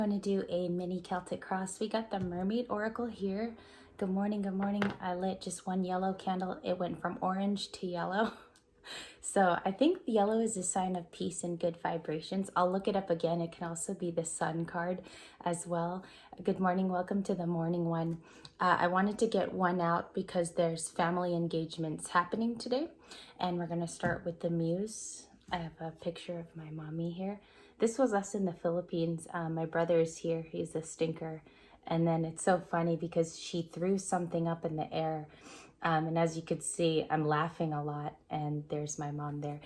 I'm going to do a mini Celtic Cross. We got the Mermaid Oracle here. Good morning, good morning. I lit just one yellow candle. It went from orange to yellow. So I think yellow is a sign of peace and good vibrations. I'll look it up again. It can also be the sun card as well. Good morning. Welcome to the morning one. I wanted to get one out because there's family engagements happening today. And we're going to start with the Muse. I have a picture of my mommy here. This was us in the Philippines. My brother is here. He's a stinker. And then it's so funny because she threw something up in the air. And as you could see, I'm laughing a lot. And there's my mom there.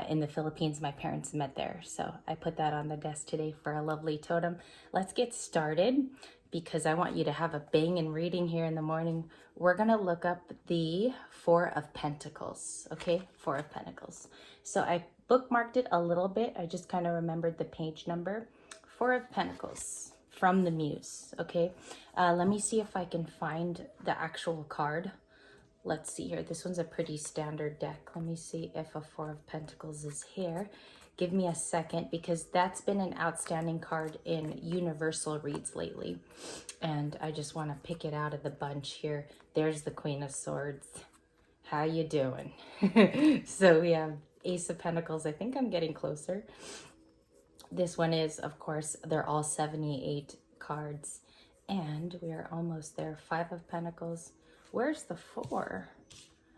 In the Philippines, my parents met there. So I put that on the desk today for a lovely totem. Let's get started because I want you to have a banging reading here in the morning. We're going to look up the Four of Pentacles. Okay, Four of Pentacles. So I bookmarked it a little bit. I just kind of remembered the page number. Four of Pentacles from the Muse. Okay, let me see if I can find the actual card. Let's see here. This one's a pretty standard deck. Let me see if a Four of Pentacles is here. Give me a second because that's been an outstanding card in universal reads lately. And I just want to pick it out of the bunch here. There's the Queen of Swords. How you doing? So we have Ace of Pentacles. I think I'm getting closer. This one is, of course, they're all 78 cards. And we are almost there. Five of Pentacles. Where's the four?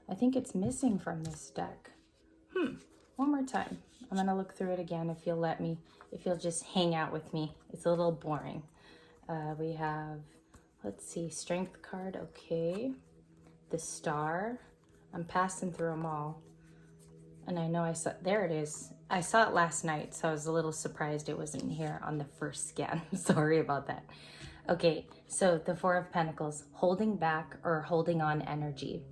I think it's missing from this deck. One more time. I'm going to look through it again if you'll let me. If you'll just hang out with me. It's a little boring. We have, let's see, Strength card. Okay. The Star. I'm passing through them all. And I know I saw, there it is. I saw it last night, so I was a little surprised it wasn't here on the first scan. Sorry about that. Okay, so the Four of Pentacles, holding back or holding on energy.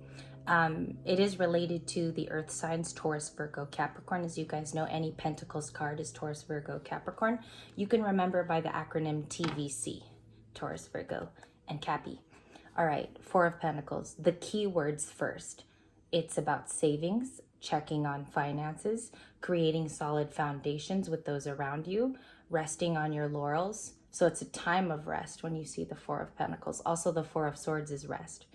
It is related to the earth signs, Taurus, Virgo, Capricorn. As you guys know, any Pentacles card is Taurus, Virgo, Capricorn. You can remember by the acronym TVC, Taurus, Virgo, and Cappy. All right, Four of Pentacles, the key words first. It's about savings, checking on finances, creating solid foundations with those around you, resting on your laurels. So it's a time of rest when you see the Four of Pentacles. Also, the Four of Swords is rest.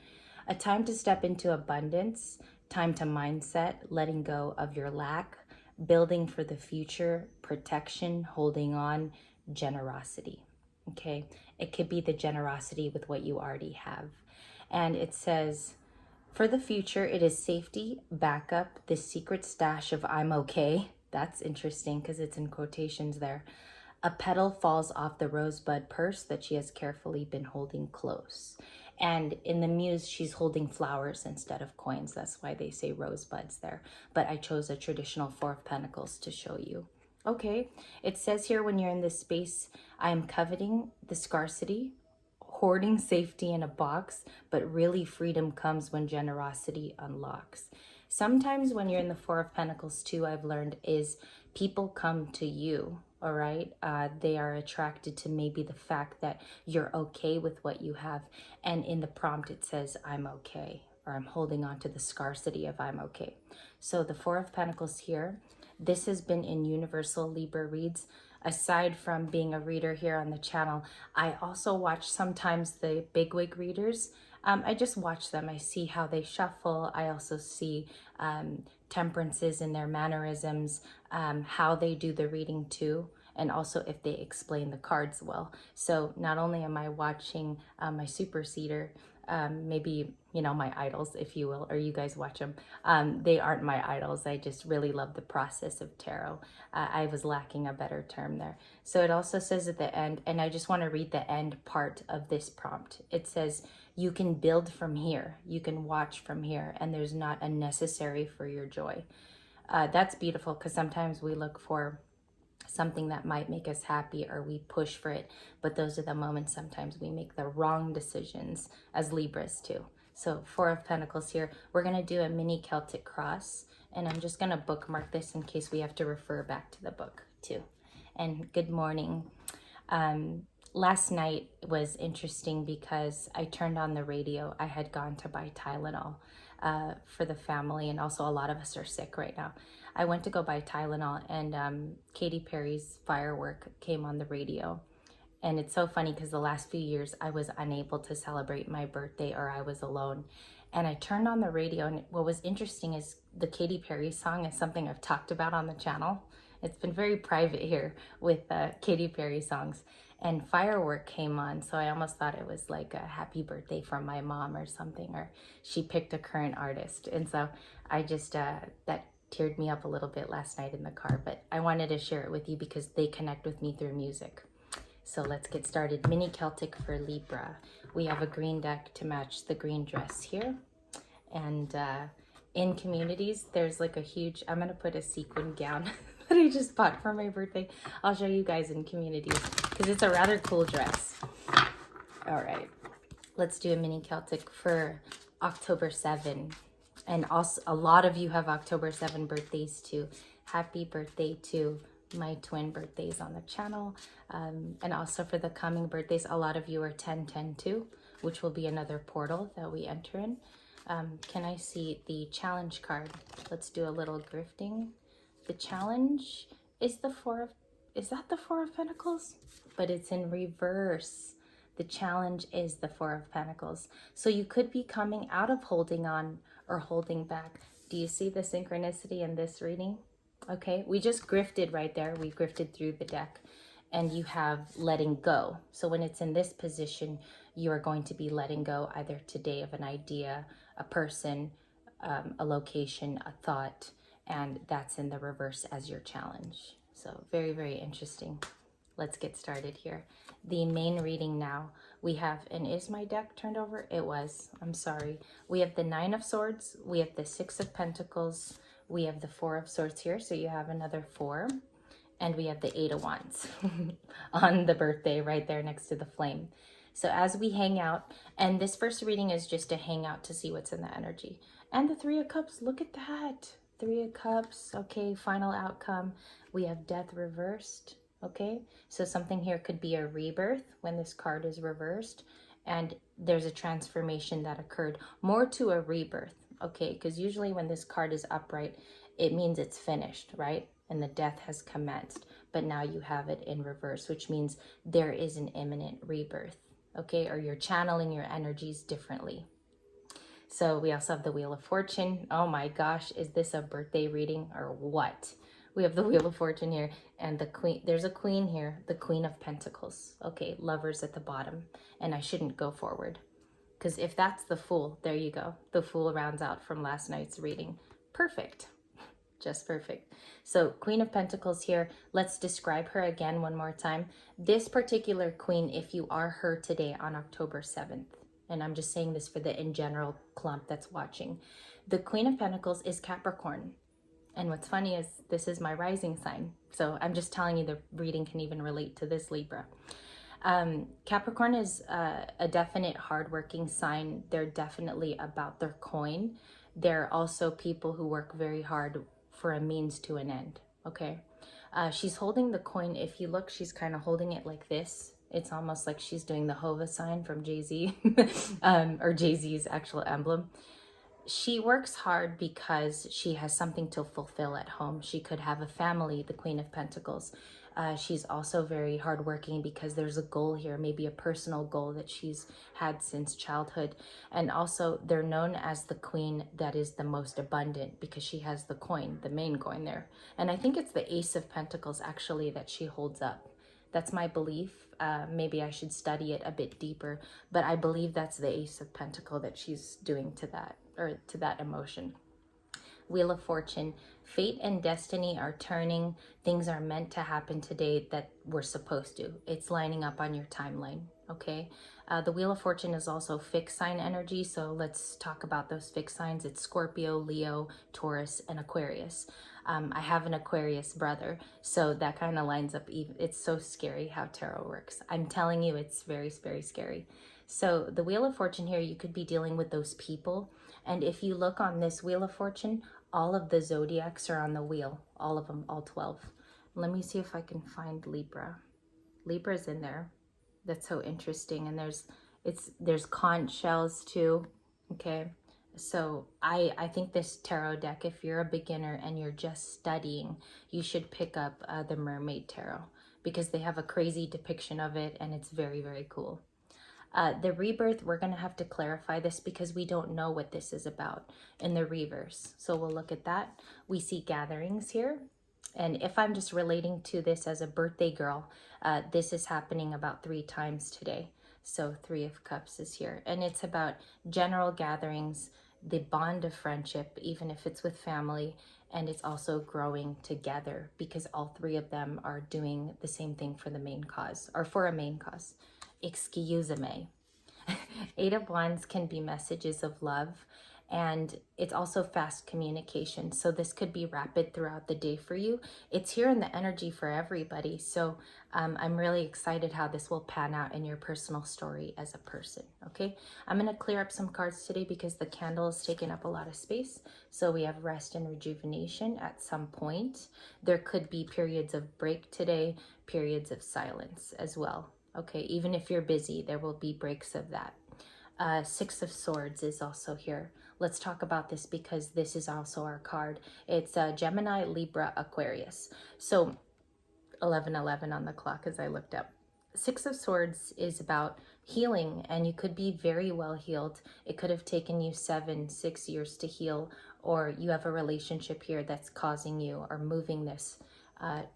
A time to step into abundance, time to mindset, letting go of your lack, building for the future, protection, holding on, generosity. Okay, it could be the generosity with what you already have. And it says, for the future, it is safety, backup, the secret stash of I'm okay. That's interesting because it's in quotations there. A petal falls off the rosebud purse that she has carefully been holding close. And in the Muse, she's holding flowers instead of coins. That's why they say rosebuds there. But I chose a traditional Four of Pentacles to show you. Okay, it says here when you're in this space, I am coveting the scarcity, hoarding safety in a box, but really freedom comes when generosity unlocks. Sometimes when you're in the Four of Pentacles too, I've learned is people come to you, all right? They are attracted to maybe the fact that you're okay with what you have. And in the prompt, it says, I'm okay, or I'm holding on to the scarcity of I'm okay. So the Four of Pentacles here, this has been in Universal Libra reads. Aside from being a reader here on the channel, I also watch sometimes the bigwig readers. I just watch them. I see how they shuffle. I also see temperances in their mannerisms, how they do the reading too, and also if they explain the cards well. So not only am I watching my superseder, maybe, you know, my idols, if you will, or you guys watch them. They aren't my idols. I just really love the process of tarot. I was lacking a better term there. So it also says at the end, and I just want to read the end part of this prompt. It says, you can build from here. You can watch from here, and there's not a necessary for your joy. That's beautiful because sometimes we look for something that might make us happy or we push for it, but those are the moments sometimes we make the wrong decisions as Libras too. So Four of Pentacles here. We're going to do a mini Celtic Cross, and I'm just going to bookmark this in case we have to refer back to the book too. And good morning. Last night was interesting because I turned on the radio. I had gone to buy Tylenol for the family, and also a lot of us are sick right now. I went to go buy Tylenol, and Katy Perry's Firework came on the radio. And it's so funny because the last few years I was unable to celebrate my birthday, or I was alone. And I turned on the radio, and what was interesting is the Katy Perry song is something I've talked about on the channel. It's been very private here with Katy Perry songs. And Firework came on, so I almost thought it was like a happy birthday from my mom or something, or she picked a current artist. And so I just, that teared me up a little bit last night in the car, but I wanted to share it with you because they connect with me through music. So let's get started. Mini Celtic for Libra. We have a green deck to match the green dress here. And in communities, there's like a huge, I'm going to put a sequin gown that I just bought for my birthday. I'll show you guys in communities because it's a rather cool dress. All right, let's do a mini Celtic for October 7. And also, a lot of you have October 7 birthdays too. Happy birthday to my twin birthdays on the channel. And also for the coming birthdays, a lot of you are 10-10 too, which will be another portal that we enter in. Can I see the challenge card? Let's do a little grifting. The challenge is the is that the Four of Pentacles? But it's in reverse. The challenge is the Four of Pentacles. So you could be coming out of holding on or holding back. Do you see the synchronicity in this reading? Okay, we just grifted right there. We grifted through the deck, and you have letting go. So when it's in this position, you are going to be letting go either today of an idea, a person, a location, a thought, and that's in the reverse as your challenge. So very, very interesting. Let's get started here. The main reading now, we have, and is my deck turned over? It was, I'm sorry. We have the Nine of Swords, we have the Six of Pentacles, we have the Four of Swords here, so you have another 4, and we have the Eight of Wands on the birthday right there next to the flame. So as we hang out, and this first reading is just to hang out to see what's in the energy. And the Three of Cups, look at that. Three of Cups, okay, final outcome. We have Death reversed, okay? So something here could be a rebirth when this card is reversed, and there's a transformation that occurred, more to a rebirth, okay? Because usually when this card is upright, it means it's finished, right? And the death has commenced, but now you have it in reverse, which means there is an imminent rebirth, okay? Or you're channeling your energies differently. So we also have the Wheel of Fortune. Oh my gosh, is this a birthday reading or what? We have the Wheel of Fortune here, and the Queen, there's a Queen here, the Queen of Pentacles. Okay, Lovers at the bottom, and I shouldn't go forward. Because if that's the Fool, there you go. The Fool rounds out from last night's reading. Perfect. Just perfect. So Queen of Pentacles here, let's describe her again one more time. This particular Queen, if you are her today on October 7th, and I'm just saying this for the in general clump that's watching, the Queen of Pentacles is Capricorn. And what's funny is this is my rising sign. So I'm just telling you the reading can even relate to this Libra. Capricorn is a definite hardworking sign. They're definitely about their coin. They're also people who work very hard for a means to an end, okay? She's holding the coin. If you look, she's kind of holding it like this. It's almost like she's doing the Hova sign from Jay-Z, or Jay-Z's actual emblem. She works hard because she has something to fulfill at home. She could have a family, the Queen of Pentacles. She's also very hardworking because there's a goal here, maybe a personal goal that she's had since childhood. And also they're known as the queen that is the most abundant because she has the coin, the main coin there. And I think it's the Ace of Pentacles actually that she holds up. That's my belief. Maybe I should study it a bit deeper, but I believe that's the Ace of Pentacles that she's doing to that, or to that emotion. Wheel of Fortune, fate and destiny are turning. Things are meant to happen today that were supposed to. It's lining up on your timeline, okay? The Wheel of Fortune is also fixed sign energy, so let's talk about those fixed signs. It's Scorpio, Leo, Taurus, and Aquarius. I have an Aquarius brother, so that kind of lines up. It's so scary how tarot works. I'm telling you, it's very, very scary. So the Wheel of Fortune here, you could be dealing with those people. And if you look on this Wheel of Fortune, all of the zodiacs are on the wheel, all of them, all 12. Let me see if I can find Libra. Libra's in there. That's so interesting. And there's conch shells too, okay? So I think this tarot deck, if you're a beginner and you're just studying, you should pick up the Mermaid Tarot, because they have a crazy depiction of it and it's very, very cool. The rebirth, we're going to have to clarify this because we don't know what this is about in the reverse. So we'll look at that. We see gatherings here. And if I'm just relating to this as a birthday girl, this is happening about 3 times today. So 3 of Cups is here. And it's about general gatherings, the bond of friendship, even if it's with family. And it's also growing together because all 3 of them are doing the same thing for the main cause, or for a main cause. Excuse me. 8 of Wands can be messages of love, and it's also fast communication. So this could be rapid throughout the day for you. It's here in the energy for everybody. So I'm really excited how this will pan out in your personal story as a person. Okay, I'm going to clear up some cards today because the candle is taking up a lot of space. So we have rest and rejuvenation at some point. There could be periods of break today, periods of silence as well. Okay, even if you're busy, there will be breaks of that. 6 of Swords is also here. Let's talk about this because this is also our card. It's Gemini, Libra, Aquarius. So 11:11 on the clock as I looked up. 6 of Swords is about healing, and you could be very well healed. It could have taken you 6 years to heal, or you have a relationship here that's causing you or moving this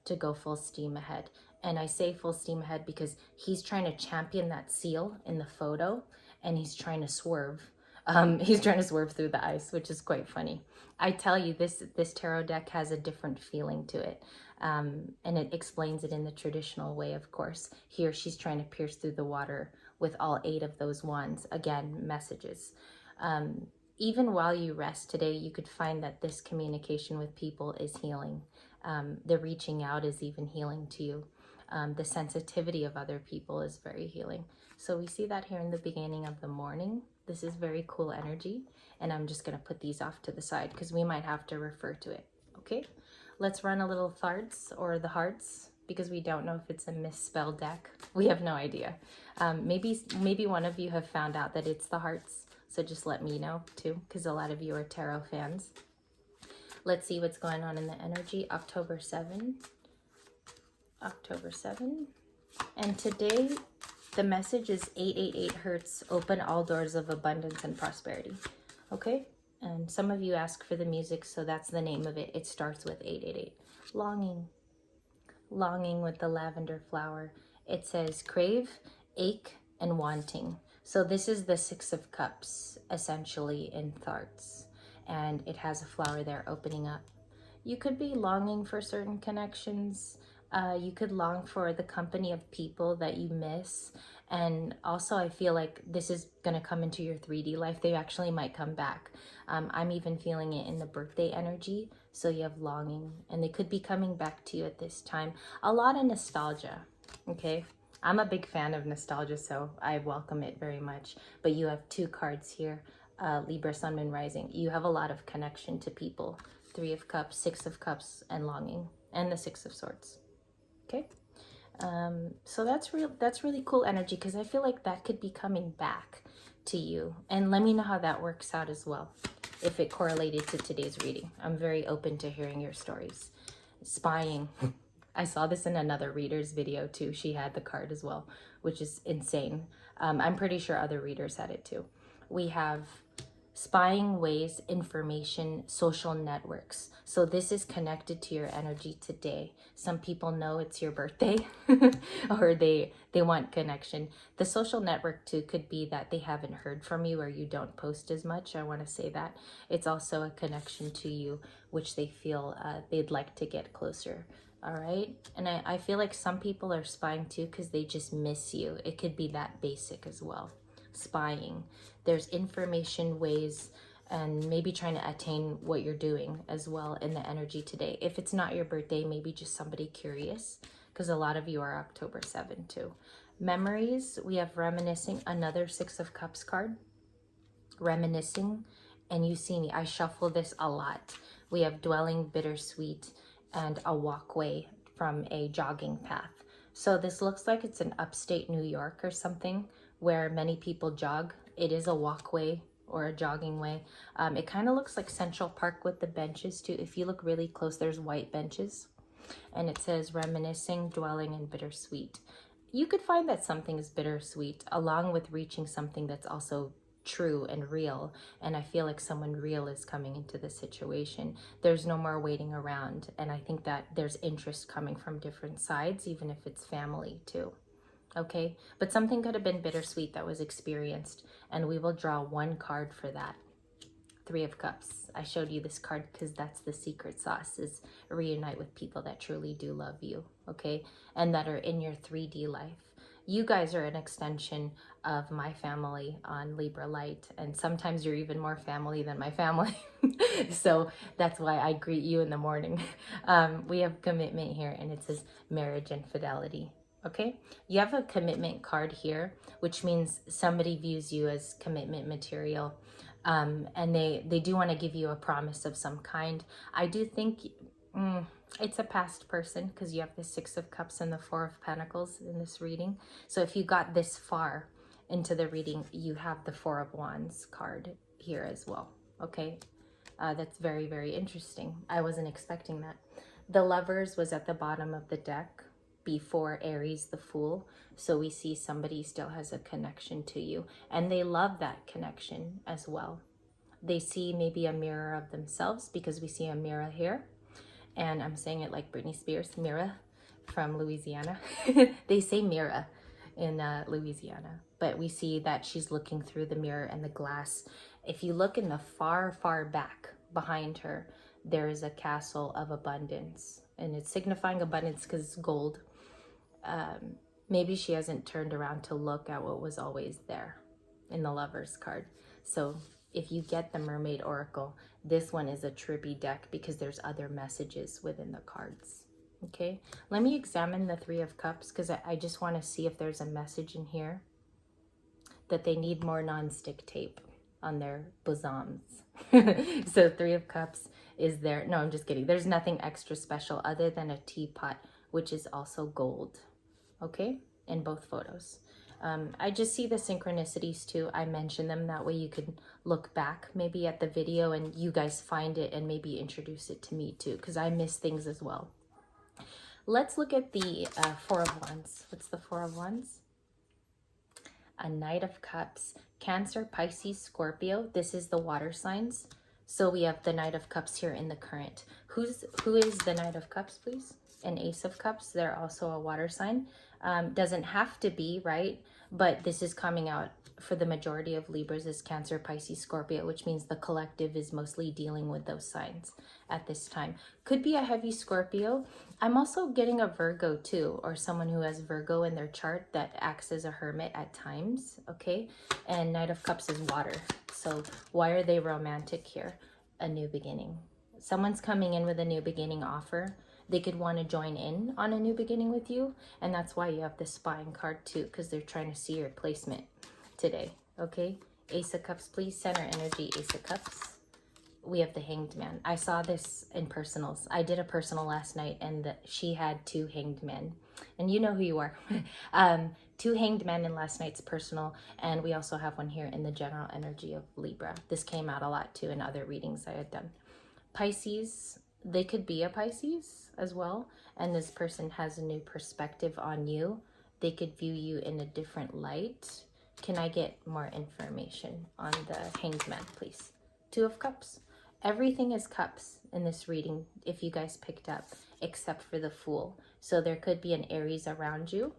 to go full steam ahead. And I say full steam ahead because he's trying to champion that seal in the photo, and he's trying to swerve. He's trying to swerve through the ice, which is quite funny. I tell you, this tarot deck has a different feeling to it. And it explains it in the traditional way, of course. Here, she's trying to pierce through the water with all 8 of those wands. Again, messages. Even while you rest today, you could find that this communication with people is healing. The reaching out is even healing to you. The sensitivity of other people is very healing. So we see that here in the beginning of the morning. This is very cool energy. And I'm just going to put these off to the side because we might have to refer to it. Okay, let's run a little Tharts or the Hearts because we don't know if it's a misspelled deck. We have no idea. Maybe one of you have found out that it's the Hearts. So just let me know too, because a lot of you are tarot fans. Let's see what's going on in the energy. October 7. October 7. And today, the message is 888 Hertz. Open all doors of abundance and prosperity. Okay? And some of you ask for the music, so that's the name of it. It starts with 888. Longing. Longing with the lavender flower. It says crave, ache, and wanting. So this is the 6 of Cups, essentially, in Tharts. And it has a flower there opening up. You could be longing for certain connections. You could long for the company of people that you miss. And also, I feel like this is going to come into your 3D life. They actually might come back. I'm even feeling it in the birthday energy. So you have longing, and they could be coming back to you at this time. A lot of nostalgia, okay? I'm a big fan of nostalgia, so I welcome it very much. But you have 2 cards here, Libra, Sun, Moon, Rising. You have a lot of connection to people. 3 of Cups, 6 of Cups, and longing, and the 6 of Swords. Okay, so that's really cool energy because I feel like that could be coming back to you. And let me know how that works out as well, if it correlated to today's reading. I'm very open to hearing your stories. Spying. I saw this in another reader's video too. She had the card as well, which is insane. I'm pretty sure other readers had it too. We have spying ways, information, social networks. So this is connected to your energy today. Some people know it's your birthday or they want connection. The social network too could be that they haven't heard from you or you don't post as much. I want to say that. It's also a connection to you, which they feel they'd like to get closer. All right. And I feel like some people are spying too because they just miss you. It could be that basic as well. Spying. There's information ways and maybe trying to attain what you're doing as well in the energy today. If it's not your birthday, maybe just somebody curious because a lot of you are October 7 too. Memories, we have reminiscing, another 6 of Cups card. Reminiscing, and you see me, I shuffle this a lot. We have dwelling, bittersweet, and a walkway from a jogging path. So this looks like it's in upstate New York or something where many people jog. It is a walkway or a jogging way. It kind of looks like Central Park with the benches too. If you look really close, there's white benches. And it says reminiscing, dwelling, and bittersweet. You could find that something is bittersweet along with reaching something that's also true and real. And I feel like someone real is coming into the situation. There's no more waiting around. And I think that there's interest coming from different sides, even if it's family too. Okay, but something could have been bittersweet that was experienced, and we will draw one card for that. Three of Cups. I showed you this card because that's the secret sauce, is reunite with people that truly do love you, okay, and that are in your 3D life. You guys are an extension of my family on Libra Light, and sometimes you're even more family than my family. So that's why I greet you in the morning. We have commitment here, and it says marriage and fidelity. Okay, you have a commitment card here, which means somebody views you as commitment material, and they do want to give you a promise of some kind. I do think it's a past person because you have the Six of Cups and the Four of Pentacles in this reading. So if you got this far into the reading, you have the Four of Wands card here as well. Okay, that's very, very interesting. I wasn't expecting that. The Lovers was at the bottom of the deck before Aries the Fool. So we see somebody still has a connection to you, and they love that connection as well. They see maybe a mirror of themselves, because we see a mirror here, and I'm saying it like Britney Spears, mirror from Louisiana. They say mirror in Louisiana, but we see that she's looking through the mirror and the glass. If you look in the far, far back behind her, there is a castle of abundance, and it's signifying abundance because it's gold. Maybe she hasn't turned around to look at what was always there in the Lovers card. So if you get the Mermaid Oracle, this one is a trippy deck because there's other messages within the cards. Okay, let me examine the Three of Cups because I just want to see if there's a message in here that they need more non-stick tape on their bosoms. So Three of Cups is there. No, I'm just kidding. There's nothing extra special other than a teapot, which is also gold. Okay, in both photos. I just see the synchronicities too. I mentioned them, that way you can look back maybe at the video and you guys find it and maybe introduce it to me too, because I miss things as well. Let's look at the Four of Wands. What's the Four of Wands? A Knight of Cups, Cancer, Pisces, Scorpio. This is the water signs. So we have the Knight of Cups here in the current. Who is the Knight of Cups, please? An Ace of Cups. They're also a water sign. Doesn't have to be, right? But this is coming out for the majority of Libras is Cancer, Pisces, Scorpio, which means the collective is mostly dealing with those signs at this time. Could be a heavy Scorpio. I'm also getting a Virgo too, or someone who has Virgo in their chart that acts as a hermit at times, okay? And Knight of Cups is water. So why are they romantic here? A new beginning. Someone's coming in with a new beginning offer. They could want to join in on a new beginning with you, and that's why you have the Spying card too, because they're trying to see your placement today, okay? Ace of Cups, please. Center energy, Ace of Cups. We have the Hanged Man. I saw this in personals. I did a personal last night, and she had two Hanged Men, and you know who you are. Two Hanged Men in last night's personal, and we also have one here in the general energy of Libra. This came out a lot too in other readings I had done. Pisces, they could be a Pisces as well, and this person has a new perspective on you. They could view you in a different light. Can I get more information on the Hanged Man, please? Two of Cups. Everything is cups in this reading, if you guys picked up, except for the Fool. So there could be an Aries around you.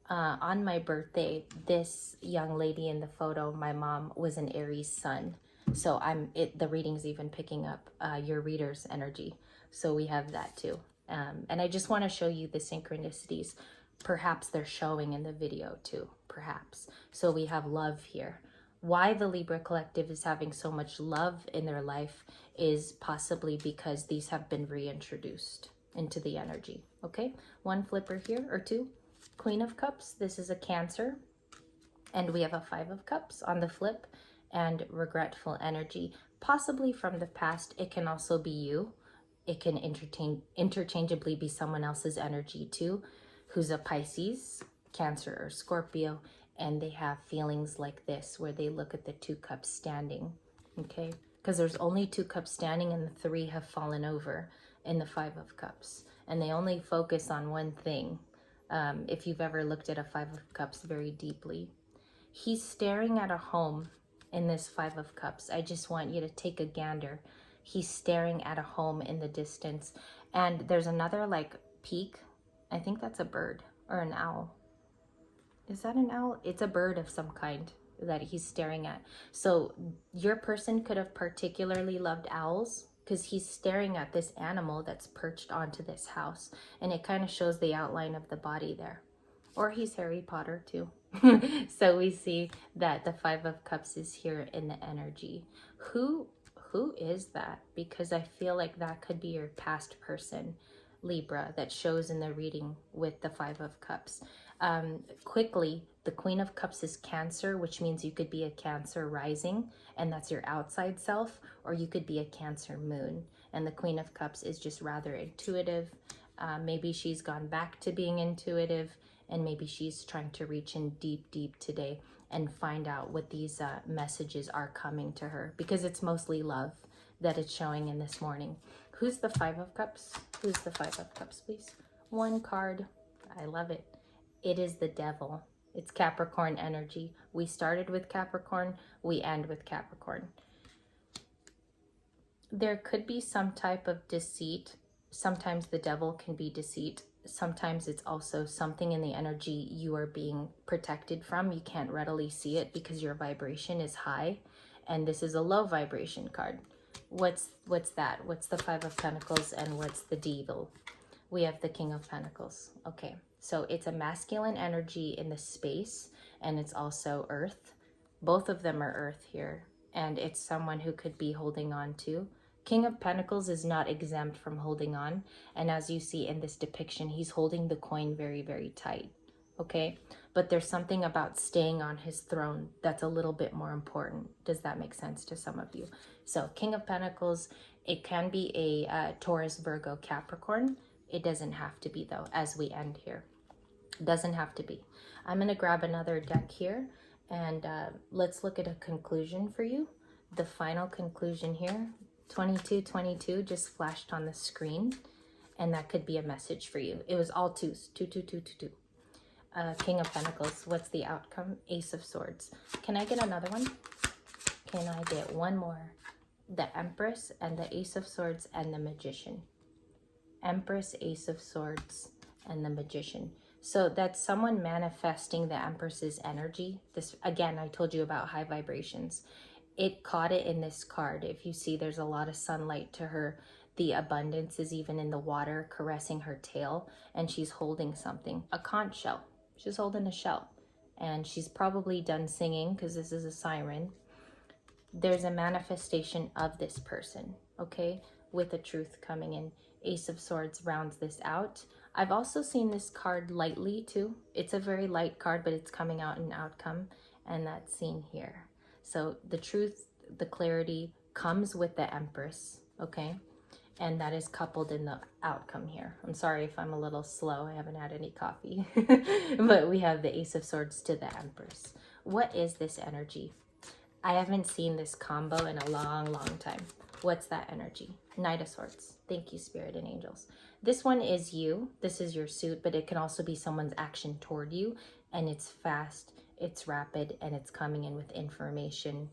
On my birthday, this young lady in the photo, my mom, was an Aries sun. So the reading's even picking up your reader's energy. So we have that too. And I just want to show you the synchronicities. Perhaps they're showing in the video too, perhaps. So we have love here. Why the Libra collective is having so much love in their life is possibly because these have been reintroduced into the energy. Okay, one flipper here, or two. Queen of Cups, this is a Cancer. And we have a Five of Cups on the flip, and regretful energy, possibly from the past. It can also be you. It can interchangeably be someone else's energy too, who's a Pisces, Cancer, or Scorpio, and they have feelings like this where they look at the two cups standing, okay? Because there's only two cups standing and the three have fallen over in the Five of Cups. and they only focus on one thing. If you've ever looked at a Five of Cups very deeply, he's staring at a home in this Five of Cups. I just want you to take a gander. He's staring at a home in the distance, and there's another like peak. I think that's a bird or an owl. Is that an owl? It's a bird of some kind that he's staring at. So your person could have particularly loved owls, because he's staring at this animal that's perched onto this house, and it kind of shows the outline of the body there. Or he's Harry Potter too. So we see that the Five of Cups is here in the energy. Who is that? Because I feel like that could be your past person, Libra, that shows in the reading with the Five of Cups. Quickly, the Queen of Cups is Cancer, which means you could be a Cancer rising, and that's your outside self, or you could be a Cancer moon. And the Queen of Cups is just rather intuitive. Maybe she's gone back to being intuitive, and maybe she's trying to reach in deep today and find out what these messages are coming to her, because it's mostly love that it's showing in this morning. Who's the Five of Cups? Who's the Five of Cups, please? One card. I love it. It is the Devil. It's Capricorn energy. We started with Capricorn. We end with Capricorn. There could be some type of deceit. Sometimes the devil can be deceit. Sometimes it's also something in the energy you are being protected from. You can't readily see it because your vibration is high, and this is a low vibration card. What's that? What's the Five of Pentacles, and what's the Devil? We have the King of Pentacles. Okay, so it's a masculine energy in the space, and it's also earth. Both of them are earth here, and it's someone who could be holding on to. King of Pentacles is not exempt from holding on, and as you see in this depiction, he's holding the coin very tight, okay? But there's something about staying on his throne that's a little bit more important. Does that make sense to some of you? So King of Pentacles, it can be a Taurus, Virgo, Capricorn. It doesn't have to be, though, as we end here. It doesn't have to be. I'm going to grab another deck here, and let's look at a conclusion for you. The final conclusion here. 2222 just flashed on the screen, and that could be a message for you. It was all twos. 22222. King of Pentacles. What's the outcome? Ace of Swords. Can I get another one? Can I get one more? The Empress and the Ace of Swords and the Magician. Empress, Ace of Swords, and the Magician. So that's someone manifesting the Empress's energy. This, again, I told you about high vibrations. It caught it in this card. If you see, there's a lot of sunlight to her. The abundance is even in the water, caressing her tail, and she's holding something, a conch shell. She's holding a shell, and she's probably done singing because this is a siren. There's a manifestation of this person, okay, with the truth coming in. Ace of Swords rounds this out. I've also seen this card lightly too. It's a very light card, but it's coming out in outcome, and that's seen here. So the truth, the clarity comes with the Empress, okay? And that is coupled in the outcome here. I'm sorry if I'm a little slow. I haven't had any coffee. But we have the Ace of Swords to the Empress. What is this energy? I haven't seen this combo in a long time. What's that energy? Knight of Swords. Thank you, Spirit and Angels. This one is you. This is your suit, but it can also be someone's action toward you. And it's fast, it's rapid, and it's coming in with information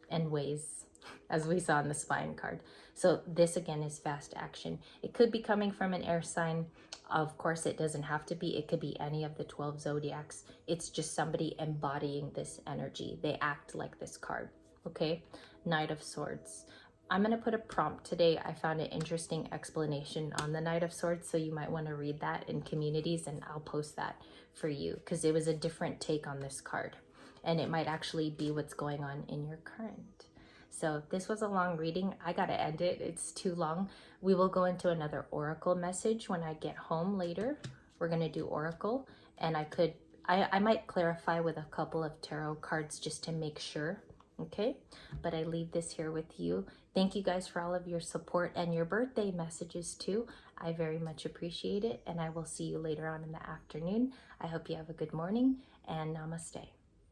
and ways, as we saw in the Spine card. So this, again, is fast action. It could be coming from an air sign. Of course, it doesn't have to be. It could be any of the 12 zodiacs. It's just somebody embodying this energy. They act like this card, okay? Knight of Swords. I'm going to put a prompt today. I found an interesting explanation on the Knight of Swords, so you might want to read that in communities, and I'll post that for you because it was a different take on this card, and it might actually be what's going on in your current. So this was a long reading. I got to end it. It's too long. We will go into another oracle message when I get home later. We're going to do oracle, and I might clarify with a couple of tarot cards just to make sure. Okay, but I leave this here with you. Thank you guys for all of your support and your birthday messages too. I very much appreciate it, and I will see you later on in the afternoon. I hope you have a good morning, and namaste.